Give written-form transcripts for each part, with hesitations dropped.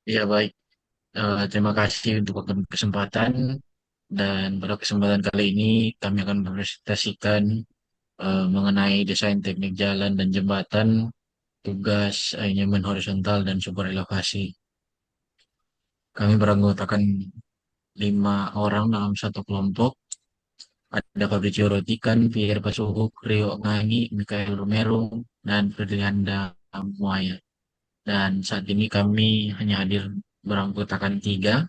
Ya baik. Terima kasih untuk kesempatan dan pada kesempatan kali ini kami akan mempresentasikan mengenai desain teknik jalan dan jembatan, tugas anyaman horizontal dan sumber elevasi. Kami beranggotakan 5 orang dalam satu kelompok. Ada Fabrizio Rotikan, Pierre Pasuhuk, Rio Ngangi, Mikael Romero, dan Ferdinanda Muaya. Dan saat ini kami hanya hadir beranggotakan 3.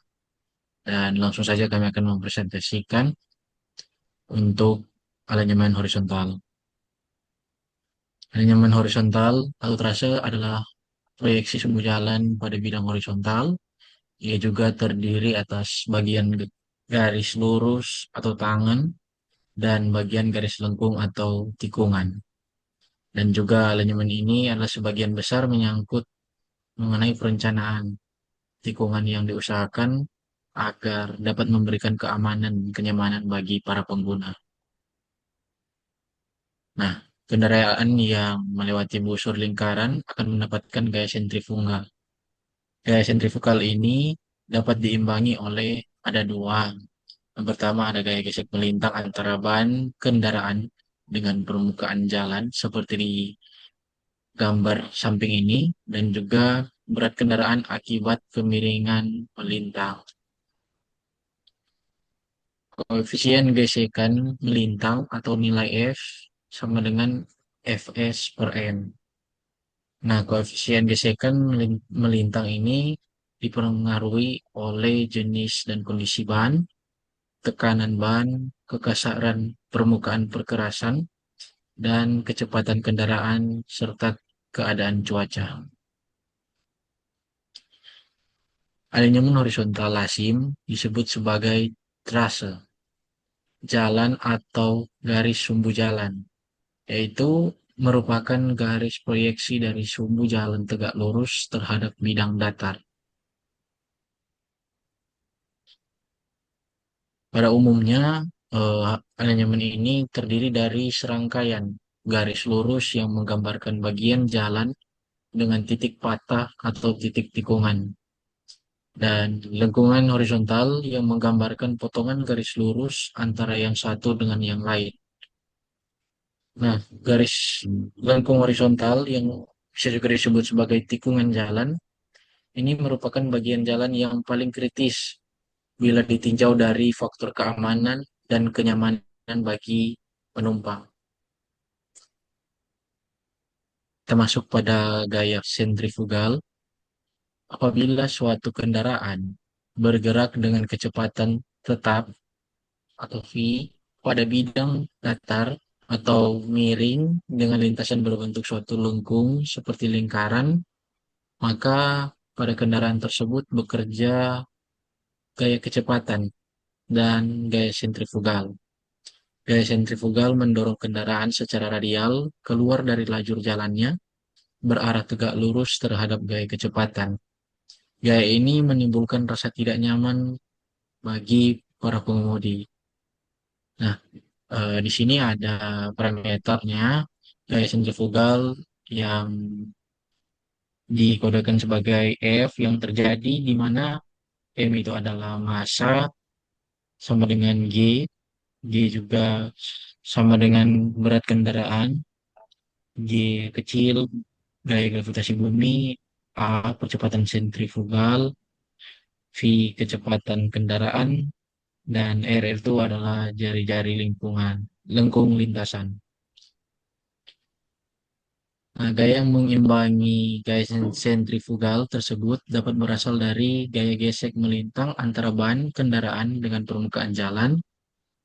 Dan langsung saja kami akan mempresentasikan untuk alinyaman horizontal. Alinyaman horizontal atau trase adalah proyeksi sumbu jalan pada bidang horizontal. Ia juga terdiri atas bagian garis lurus atau tangan dan bagian garis lengkung atau tikungan. Dan juga alinyaman ini adalah sebagian besar menyangkut mengenai perencanaan tikungan yang diusahakan agar dapat memberikan keamanan dan kenyamanan bagi para pengguna. Nah, kendaraan yang melewati busur lingkaran akan mendapatkan gaya sentrifugal. Gaya sentrifugal ini dapat diimbangi oleh ada dua. Yang pertama ada gaya gesek melintang antara ban kendaraan dengan permukaan jalan seperti di gambar samping ini dan juga berat kendaraan akibat kemiringan melintang. Koefisien gesekan melintang atau nilai F sama dengan Fs per M. Nah, koefisien gesekan melintang ini dipengaruhi oleh jenis dan kondisi ban, tekanan ban, kekasaran permukaan perkerasan, dan kecepatan kendaraan serta keadaan cuaca. Alinyaman horizontal lazim disebut sebagai trase jalan atau garis sumbu jalan, yaitu merupakan garis proyeksi dari sumbu jalan tegak lurus terhadap bidang datar. Pada umumnya, alinyaman ini terdiri dari serangkaian garis lurus yang menggambarkan bagian jalan dengan titik patah atau titik tikungan, dan lengkungan horizontal yang menggambarkan potongan garis lurus antara yang satu dengan yang lain. Nah, garis lengkung horizontal yang bisa juga disebut sebagai tikungan jalan, ini merupakan bagian jalan yang paling kritis bila ditinjau dari faktor keamanan dan kenyamanan bagi penumpang, termasuk pada gaya sentrifugal. Apabila suatu kendaraan bergerak dengan kecepatan tetap atau V pada bidang datar atau miring dengan lintasan berbentuk suatu lengkung seperti lingkaran, maka pada kendaraan tersebut bekerja gaya kecepatan dan gaya sentrifugal. Gaya sentrifugal mendorong kendaraan secara radial keluar dari lajur jalannya berarah tegak lurus terhadap gaya kecepatan. Gaya ini menimbulkan rasa tidak nyaman bagi para pengemudi. Nah, di sini ada parameternya gaya sentrifugal yang dikodekan sebagai F yang terjadi di mana M itu adalah massa sama dengan G juga sama dengan berat kendaraan, G kecil, gaya gravitasi bumi, A percepatan sentrifugal, V kecepatan kendaraan, dan R itu adalah jari-jari lengkung lintasan. Nah, gaya yang mengimbangi gaya sentrifugal tersebut dapat berasal dari gaya gesek melintang antara ban kendaraan dengan permukaan jalan,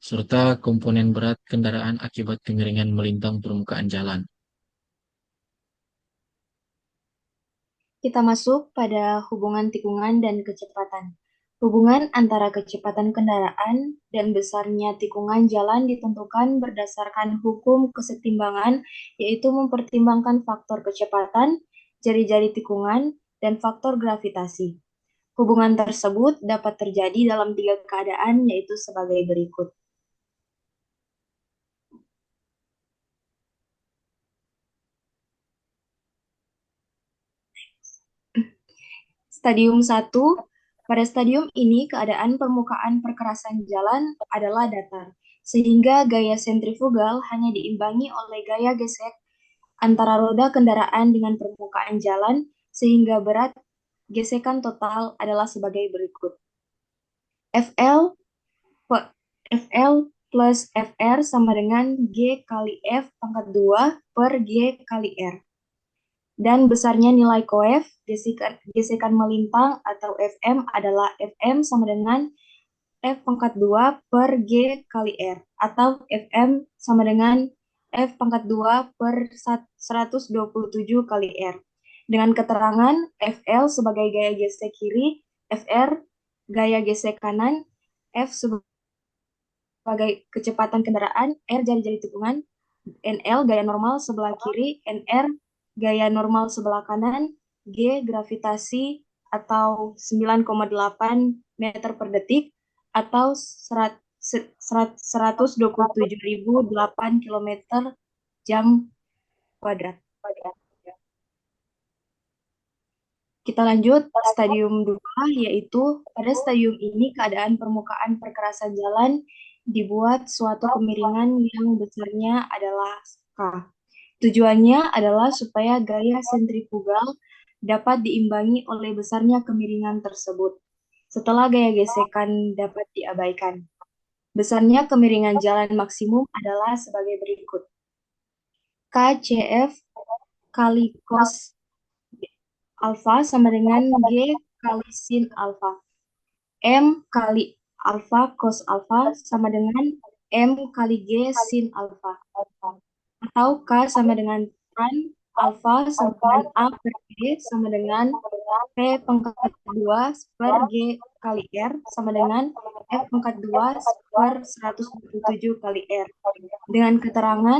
serta komponen berat kendaraan akibat kemiringan melintang permukaan jalan. Kita masuk pada hubungan tikungan dan kecepatan. Hubungan antara kecepatan kendaraan dan besarnya tikungan jalan ditentukan berdasarkan hukum kesetimbangan, yaitu mempertimbangkan faktor kecepatan, jari-jari tikungan, dan faktor gravitasi. Hubungan tersebut dapat terjadi dalam tiga keadaan, yaitu sebagai berikut. Stadium 1, pada stadium ini keadaan permukaan perkerasan jalan adalah datar, sehingga gaya sentrifugal hanya diimbangi oleh gaya gesek antara roda kendaraan dengan permukaan jalan, sehingga berat gesekan total adalah sebagai berikut. FL, FL plus FR sama dengan G kali F pangkat 2 per G kali R. Dan besarnya nilai koef gesekan melintang atau Fm adalah Fm sama dengan F pangkat 2 per G kali R atau Fm sama dengan F pangkat 2 per 127 kali R. Dengan keterangan FL sebagai gaya gesek kiri, FR gaya gesek kanan, F sebagai kecepatan kendaraan, R jari-jari tikungan, NL gaya normal sebelah kiri, NR gaya normal sebelah kanan, G gravitasi atau 9,8 meter per detik atau 127.008 kilometer jam kuadrat. Kita lanjut stadium 2, yaitu pada stadium ini keadaan permukaan perkerasan jalan dibuat suatu kemiringan yang besarnya adalah K. Tujuannya adalah supaya gaya sentrifugal dapat diimbangi oleh besarnya kemiringan tersebut. Setelah gaya gesekan dapat diabaikan. Besarnya kemiringan jalan maksimum adalah sebagai berikut. KCF kali cos alfa sama dengan G kali sin alfa. M kali alfa cos alfa sama dengan M kali G sin alfa. Atau K sama dengan tan alfa sama dengan A per G sama dengan P pangkat 2 per G kali R sama dengan F pangkat 2 per 127 kali R. Dengan keterangan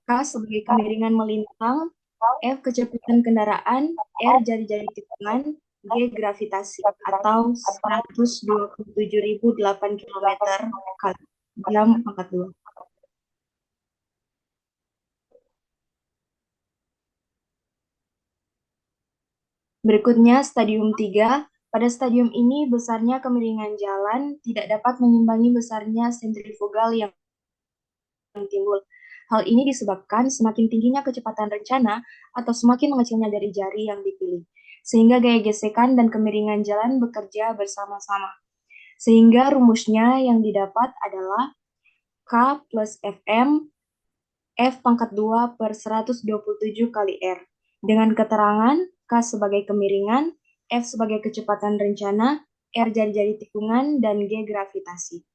K sebagai kemiringan melintang, F kecepatan kendaraan, R jari-jari tikungan, G gravitasi atau 127.008 km kali jam pangkat 2. Berikutnya stadium 3. Pada stadium ini besarnya kemiringan jalan tidak dapat mengimbangi besarnya sentrifugal yang timbul. Hal ini disebabkan semakin tingginya kecepatan rencana atau semakin mengecilnya dari jari yang dipilih, sehingga gaya gesekan dan kemiringan jalan bekerja bersama-sama. Sehingga rumusnya yang didapat adalah K plus Fm F pangkat 2 per 127 kali R. Dengan keterangan K sebagai kemiringan, F sebagai kecepatan rencana, R jari-jari tikungan, dan G gravitasi.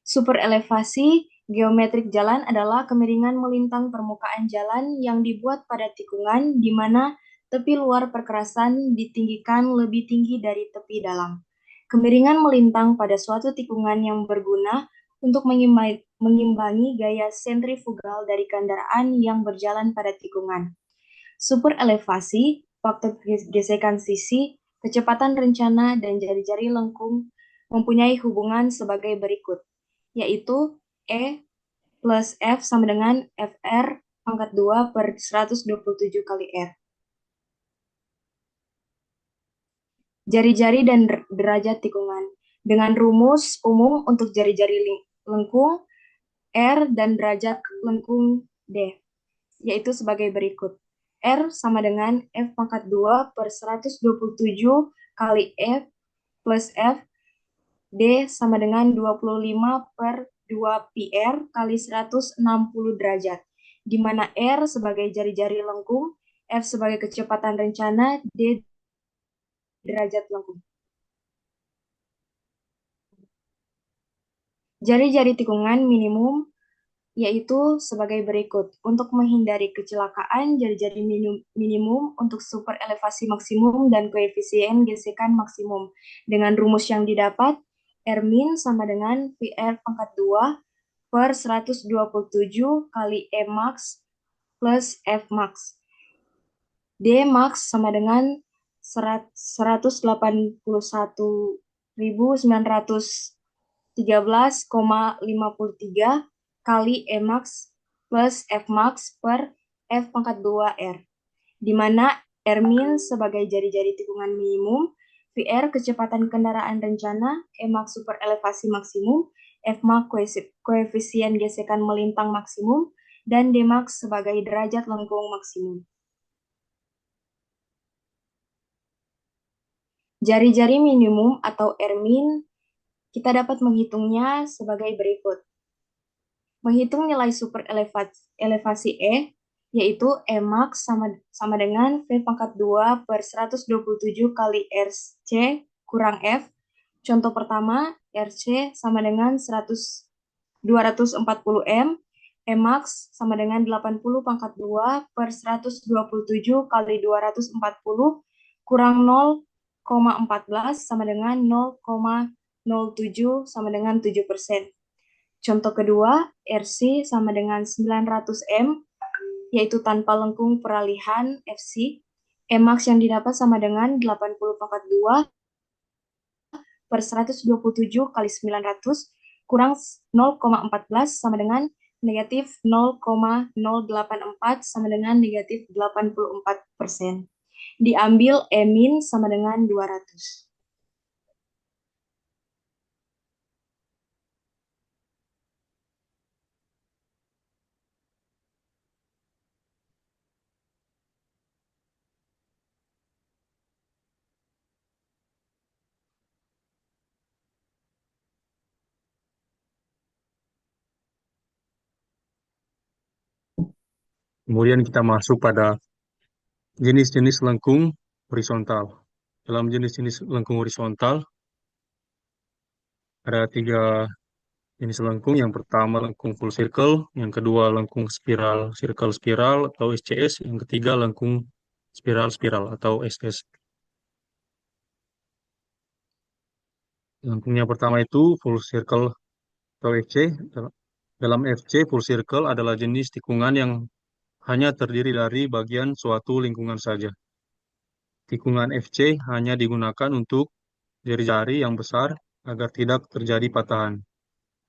Superelevasi geometrik jalan adalah kemiringan melintang permukaan jalan yang dibuat pada tikungan di mana tepi luar perkerasan ditinggikan lebih tinggi dari tepi dalam. Kemiringan melintang pada suatu tikungan yang berguna untuk mengimbangi gaya sentrifugal dari kendaraan yang berjalan pada tikungan. Superelevasi, faktor gesekan sisi, kecepatan rencana, dan jari-jari lengkung mempunyai hubungan sebagai berikut, yaitu E plus F sama dengan FR pangkat 2 per 127 kali R. Jari-jari dan derajat tikungan. Dengan rumus umum untuk jari-jari lengkung, R dan derajat lengkung D, yaitu sebagai berikut. R sama dengan F pangkat 2 per 127 kali F plus F, D sama dengan 25 per 2 PR kali 160 derajat, di mana R sebagai jari-jari lengkung, F sebagai kecepatan rencana, D derajat lengkung. Jari-jari tikungan minimum yaitu sebagai berikut. Untuk menghindari kecelakaan, jari-jari minimum untuk super elevasi maksimum dan koefisien gesekan maksimum. Dengan rumus yang didapat, R min sama dengan VR pangkat 2 per 127 kali E max plus F max. D max sama dengan 181.900 13,53 kali Emax plus Fmax per F pangkat 2 R, di mana R min sebagai jari-jari tikungan minimum, VR kecepatan kendaraan rencana, Emax super elevasi maksimum, Fmax koefisien gesekan melintang maksimum, dan Dmax sebagai derajat lengkung maksimum. Jari-jari minimum atau R min kita dapat menghitungnya sebagai berikut. Menghitung nilai super elevasi E, yaitu Emax sama dengan V pangkat 2 per 127 kali RC kurang F. Contoh pertama, RC sama dengan 240 M, Emax sama dengan 80 pangkat 2 per 127 kali 240 kurang 0,14 sama dengan 0,07 sama dengan 7%. Contoh kedua, RC sama dengan 900 M, yaitu tanpa lengkung peralihan FC. Emax yang didapat sama dengan 80 pangkat 2 per 127 kali 900 kurang 0,14 sama dengan negatif 0,084 sama dengan negatif 84%. Diambil E min sama dengan 200. Kemudian kita masuk pada jenis-jenis lengkung horizontal. Dalam jenis-jenis lengkung horizontal, ada 3 jenis lengkung. Yang pertama lengkung full circle, yang kedua lengkung spiral, circle-spiral atau SCS, yang ketiga lengkung spiral-spiral atau SS. Lengkung yang pertama itu full circle atau FC. Dalam FC, full circle adalah jenis tikungan yang hanya terdiri dari bagian suatu lingkungan saja. Tikungan FC hanya digunakan untuk jari-jari yang besar agar tidak terjadi patahan.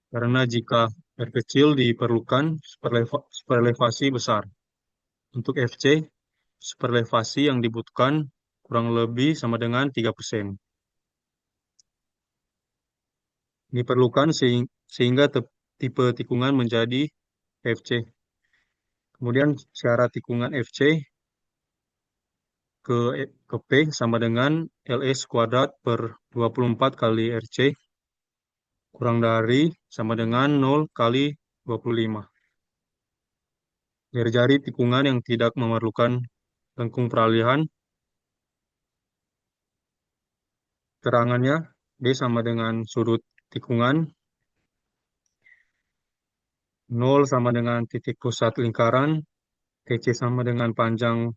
Karena jika R kecil diperlukan superelevasi besar. Untuk FC, superelevasi yang dibutuhkan kurang lebih sama dengan 3%. Diperlukan sehingga tipe tikungan menjadi FC. Kemudian syarat tikungan FC ke P sama dengan LS kuadrat per 24 kali RC kurang dari sama dengan 0 kali 25. Jari-jari tikungan yang tidak memerlukan lengkung peralihan, terangannya D sama dengan sudut tikungan, 0 sama dengan titik pusat lingkaran, TC sama dengan panjang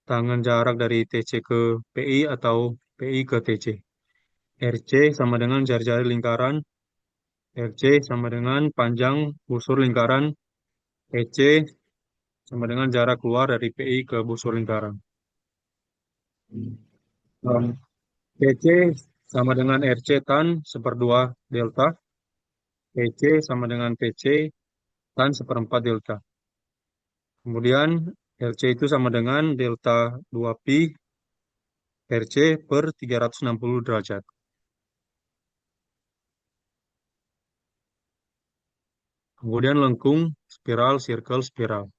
tangan jarak dari TC ke PI atau PI ke TC. RC sama dengan jari-jari lingkaran, RC sama dengan panjang busur lingkaran, EC sama dengan jarak keluar dari PI ke busur lingkaran. PC sama dengan RC tan seperdua delta. PC sama dengan PC tan seperempat delta. Kemudian LC itu sama dengan delta 2pi RC per 360 derajat. Kemudian lengkung spiral, circle, spiral.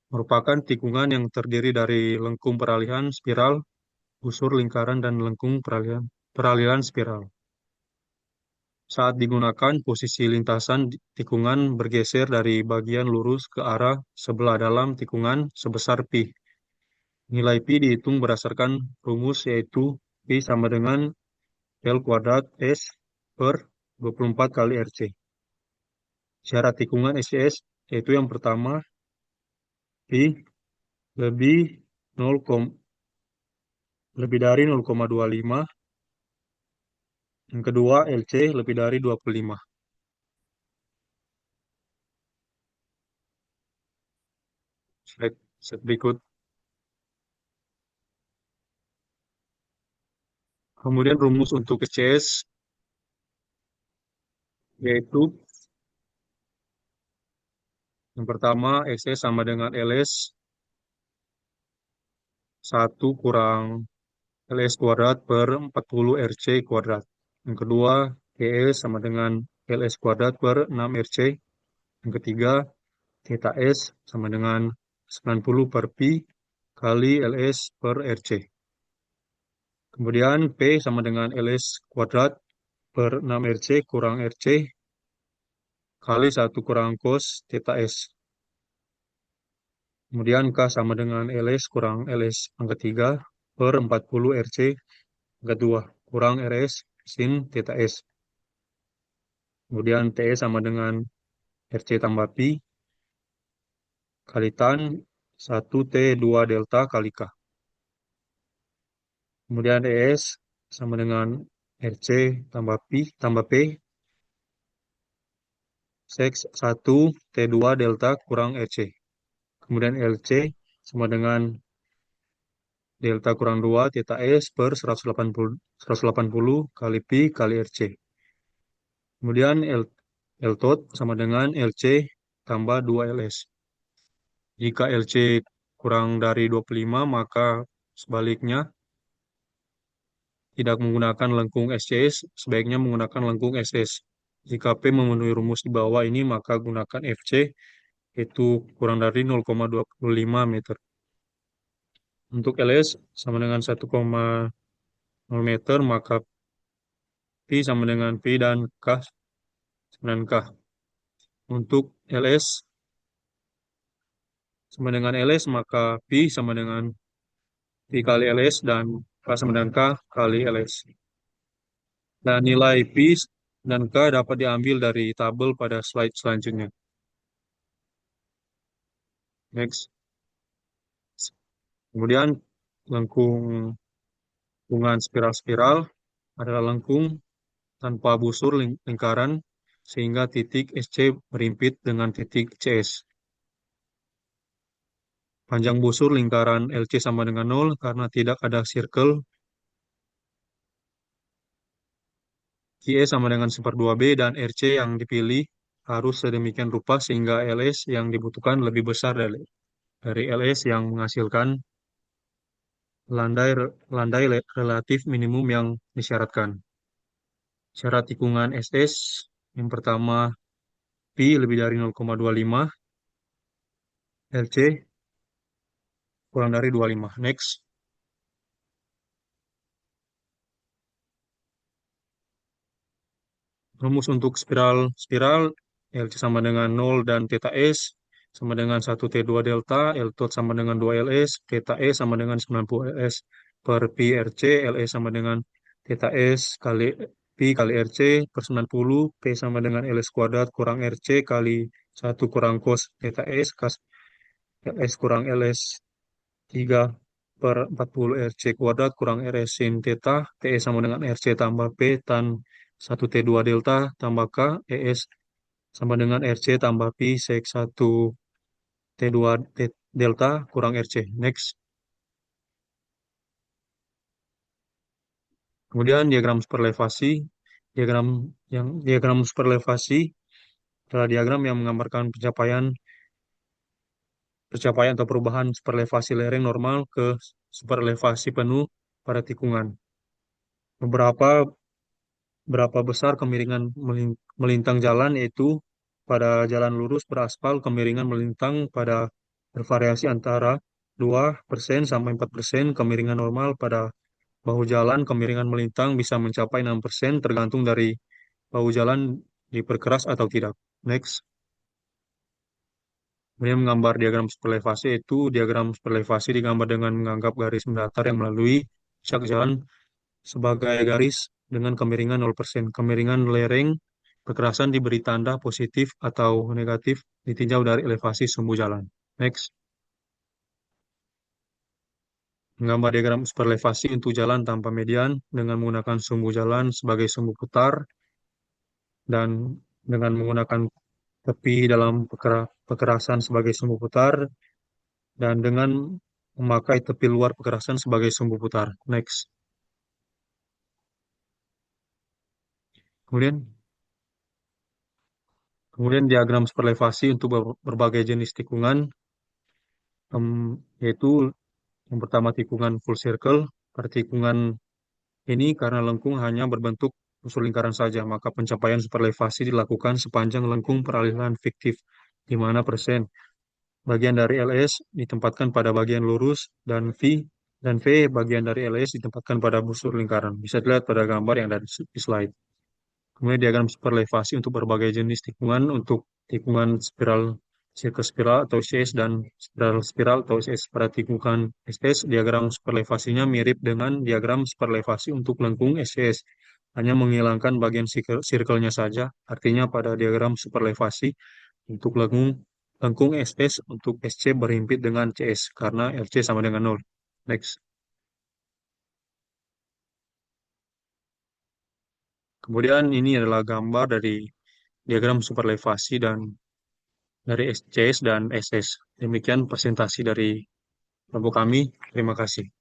Merupakan tikungan yang terdiri dari lengkung peralihan spiral, busur lingkaran, dan lengkung peralihan spiral. Saat digunakan, posisi lintasan tikungan bergeser dari bagian lurus ke arah sebelah dalam tikungan sebesar pi. Nilai pi dihitung berdasarkan rumus yaitu pi sama dengan L kuadrat S per 24 kali RC. Syarat tikungan SCS yaitu yang pertama pi lebih 0, lebih dari 0,25. Yang kedua LC lebih dari 25. Slide berikut. Kemudian rumus untuk SCS yaitu yang pertama SS sama dengan LS 1 kurang LS kuadrat per 40 RC kuadrat. Yang kedua, GS sama dengan LS kuadrat per 6 RC. Yang ketiga, theta S sama dengan 90 per Pi kali LS per RC. Kemudian P sama dengan LS kuadrat per 6 RC kurang RC kali 1 kurang cos theta S. Kemudian K sama dengan LS kurang LS pangkat 3 per 40 RC pangkat 2 kurang RS sin theta S. Kemudian TS sama dengan RC tambah Pi kali tan 1 T2 delta kali K. Kemudian ES sama dengan RC tambah Pi tambah P sek 1 T2 delta kurang RC. Kemudian LC sama dengan delta kurang 2 theta S per 180 kali Pi kali RC. Kemudian L tot sama dengan LC tambah 2 LS. Jika LC kurang dari 25, maka sebaliknya tidak menggunakan lengkung SCS, sebaiknya menggunakan lengkung SS. Jika P memenuhi rumus di bawah ini, maka gunakan FC, itu kurang dari 0,25 meter. Untuk LS sama dengan 1,0 meter, maka P sama dengan P dan K sama dengan K. Untuk LS sama dengan LS, maka P sama dengan P kali LS dan K sama dengan K kali LS. Dan nilai P dan K dapat diambil dari tabel pada slide selanjutnya. Next. Kemudian lengkungan spiral-spiral adalah lengkung tanpa busur lingkaran sehingga titik SC berimpit dengan titik CS. Panjang busur lingkaran LC sama dengan 0 karena tidak ada circle. QE sama dengan 1/2B dan RC yang dipilih harus sedemikian rupa sehingga LS yang dibutuhkan lebih besar dari LS yang menghasilkan landai landai relatif minimum yang disyaratkan. Syarat tikungan SS yang pertama Pi lebih dari 0,25, LC kurang dari 25. Next. Rumus untuk spiral LC sama dengan 0 dan theta S sama dengan 1 T2 delta, L tot sama dengan 2 LS, theta S sama dengan 90 LS per Pi RC, LS sama dengan theta S kali Pi kali RC per 90, P sama dengan LS kuadrat kurang RC kali 1 kurang cos theta S, kas LS kurang LS 3 per 40 RC kuadrat kurang RS sin theta, TE sama dengan RC tambah P tan 1 T2 delta tambah K, ES sama dengan RC tambah Pi sek 1 T2 delta kurang RC. Next. Kemudian diagram superelevasi. Diagram superelevasi adalah diagram yang menggambarkan pencapaian atau perubahan superelevasi lereng normal ke superelevasi penuh pada tikungan. Beberapa Berapa besar kemiringan melintang jalan, yaitu pada jalan lurus beraspal kemiringan melintang pada bervariasi antara 2% sampai 4%. Kemiringan normal pada bahu jalan kemiringan melintang bisa mencapai 6% tergantung dari bahu jalan diperkeras atau tidak. Next. Kemudian menggambar diagram superelevasi, itu diagram superelevasi digambar dengan menganggap garis mendatar yang melalui puncak jalan sebagai garis dengan kemiringan 0%. Kemiringan lereng kekerasan diberi tanda positif atau negatif ditinjau dari elevasi sumbu jalan. Next. Menggambar diagram superelevasi untuk jalan tanpa median dengan menggunakan sumbu jalan sebagai sumbu putar dan dengan menggunakan tepi dalam pekerasan sebagai sumbu putar dan dengan memakai tepi luar pekerasan sebagai sumbu putar. Next. Kemudian Kemudian diagram superelevasi untuk berbagai jenis tikungan, yaitu yang pertama tikungan full circle. Pada tikungan ini karena lengkung hanya berbentuk unsur lingkaran saja, maka pencapaian superelevasi dilakukan sepanjang lengkung peralihan fiktif, di mana persen bagian dari LS ditempatkan pada bagian lurus dan V bagian dari LS ditempatkan pada busur lingkaran. Bisa dilihat pada gambar yang ada di slide. Kemudian diagram superelevasi untuk berbagai jenis tikungan, untuk tikungan spiral, sirkel spiral atau SS dan spiral spiral atau SS. Pada tikungan SS, diagram superelevasinya mirip dengan diagram superelevasi untuk lengkung SS, hanya menghilangkan bagian circle-nya saja. Artinya pada diagram superelevasi untuk lengkung SS untuk SC berhimpit dengan CS karena LC sama dengan 0. Next. Kemudian ini adalah gambar dari diagram superelevasi dan dari SCS dan SS. Demikian presentasi dari kelompok kami. Terima kasih.